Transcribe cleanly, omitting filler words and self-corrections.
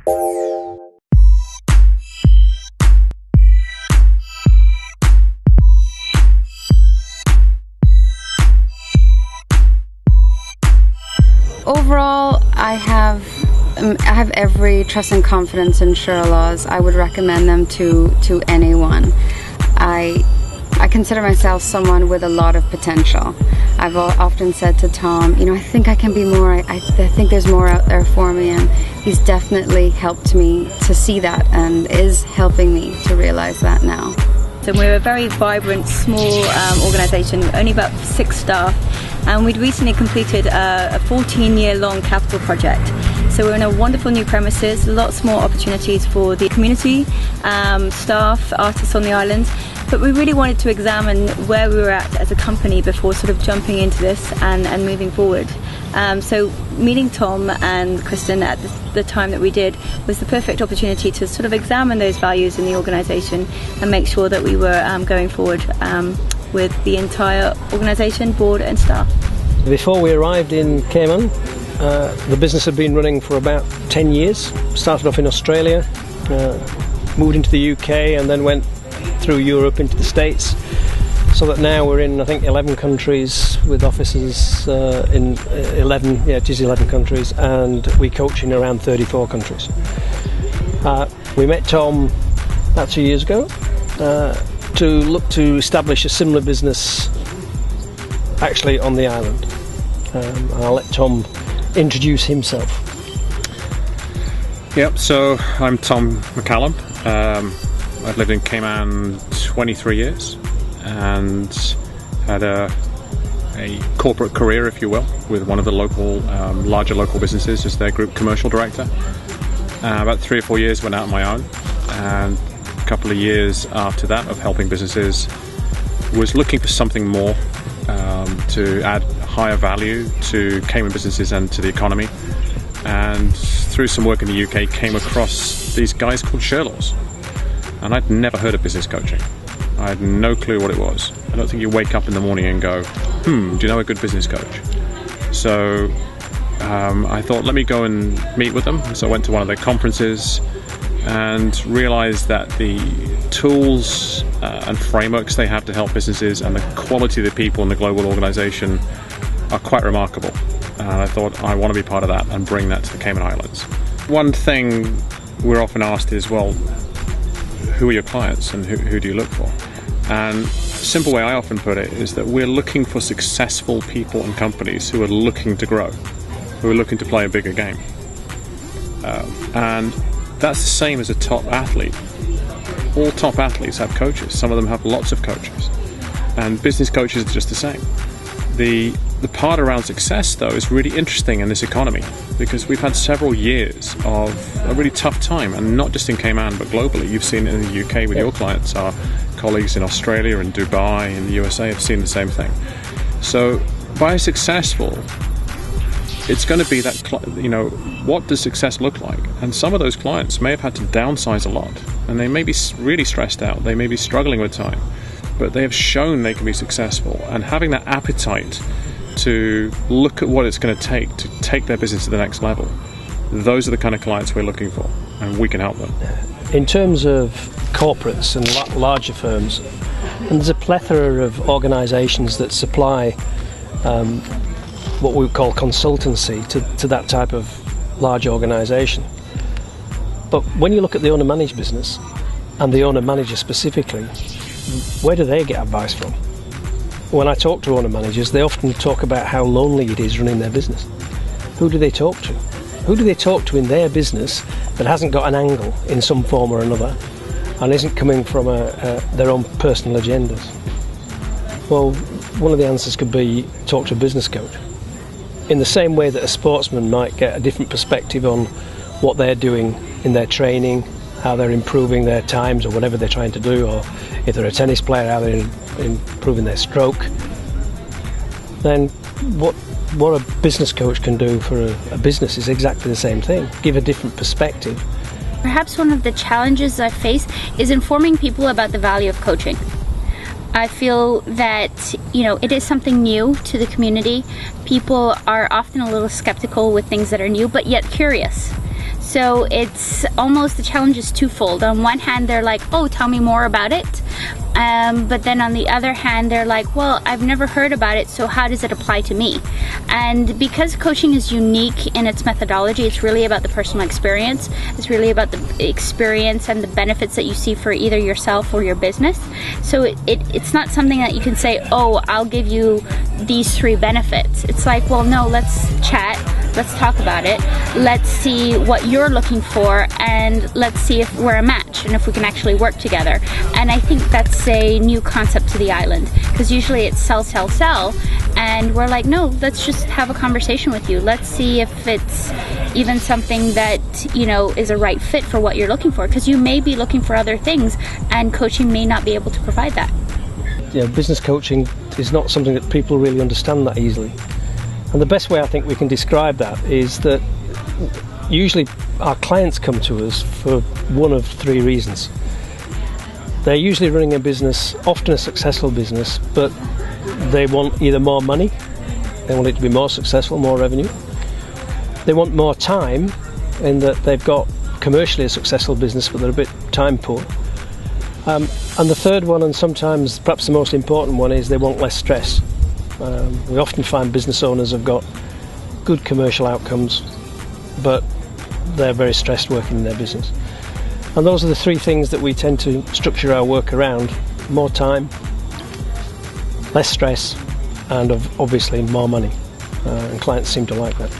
Overall, I have every trust and confidence in Shirlaws. I would recommend them to anyone. I consider myself someone with a lot of potential. I've often said to Tom, you know, I think I can be more. I think there's more out there for me, and he's definitely helped me to see that and is helping me to realize that now. So we're a very vibrant, small organisation, only about 6 staff, and we'd recently completed a 14-year-long capital project. So we're in a wonderful new premises, lots more opportunities for the community, staff, artists on the island, but we really wanted to examine where we were at as a company before sort of jumping into this and moving forward. So meeting Tom and Kristen at the time that we did was the perfect opportunity to sort of examine those values in the organisation and make sure that we were going forward with the entire organisation, board and staff. Before we arrived in Cayman, the business had been running for about 10 years. Started off in Australia, moved into the UK and then went through Europe into the States. So that now we're in, I think, 11 countries with offices in 11 countries, and we coach in around 34 countries. We met Tom about 2 years ago to look to establish a similar business actually on the island. I'll let Tom introduce himself. Yep, so I'm Tom McCallum. I've lived in Cayman 23 years and had a corporate career, if you will, with one of the local, larger local businesses as their group commercial director. About 3 or 4 years went out on my own, and a couple of years after that of helping businesses was looking for something more to add higher value to Cayman businesses and to the economy, and through some work in the UK came across these guys called Shirlaws, and I'd never heard of business coaching. I had no clue what it was. I don't think you wake up in the morning and go, do you know a good business coach? So I thought, let me go and meet with them. So I went to one of their conferences and realized that the tools and frameworks they have to help businesses and the quality of the people in the global organization are quite remarkable. And I thought, I want to be part of that and bring that to the Cayman Islands. One thing we're often asked is, well, who are your clients and who do you look for? And a simple way I often put it is that we're looking for successful people and companies who are looking to grow, who are looking to play a bigger game. And that's the same as a top athlete. All top athletes have coaches. Some of them have lots of coaches. And business coaches are just the same. The part around success, though, is really interesting in this economy, because we've had several years of a really tough time, and not just in Cayman, but globally. You've seen it in the UK with your clients. Our colleagues in Australia and Dubai and the USA have seen the same thing. So by successful, it's going to be that, what does success look like? And some of those clients may have had to downsize a lot, and they may be really stressed out. They may be struggling with time, but they have shown they can be successful, and having that appetite to look at what it's going to take their business to the next level. Those are the kind of clients we're looking for, and we can help them. In terms of corporates and larger firms, and there's a plethora of organisations that supply what we call consultancy to that type of large organisation. But when you look at the owner-managed business, and the owner-manager specifically, where do they get advice from? When I talk to owner-managers, they often talk about how lonely it is running their business. Who do they talk to? Who do they talk to in their business that hasn't got an angle in some form or another and isn't coming from their own personal agendas? Well, one of the answers could be talk to a business coach. In the same way that a sportsman might get a different perspective on what they're doing in their training, how they're improving their times or whatever they're trying to do, or if they're a tennis player, how they're improving their stroke, then what a business coach can do for a business is exactly the same thing. Give a different perspective. Perhaps one of the challenges I face is informing people about the value of coaching. I feel that, it is something new to the community. People are often a little skeptical with things that are new, but yet curious. So it's almost, the challenge is twofold. On one hand, they're like, oh, tell me more about it. But then on the other hand, they're like, well, I've never heard about it, so how does it apply to me? And because coaching is unique in its methodology, it's really about the personal experience. It's really about the experience and the benefits that you see for either yourself or your business. So it's not something that you can say, oh, I'll give you these 3 benefits. It's like, well, no, let's chat. Let's talk about it. Let's see what you're looking for, and let's see if we're a match and if we can actually work together. And I think that's a new concept to the island, because usually it's sell, sell, sell, and we're like, no, let's just have a conversation with you. Let's see if it's even something that, you know, is a right fit for what you're looking for, because you may be looking for other things and coaching may not be able to provide that. Yeah, business coaching is not something that people really understand that easily. And the best way I think we can describe that is that usually our clients come to us for one of 3 reasons. They're usually running a business, often a successful business, but they want either more money, they want it to be more successful, more revenue. They want more time, in that they've got commercially a successful business but they're a bit time poor. And the third one, and sometimes perhaps the most important one, is they want less stress. We often find business owners have got good commercial outcomes, but they're very stressed working in their business. And those are the 3 things that we tend to structure our work around: more time, less stress, and obviously more money. And clients seem to like that.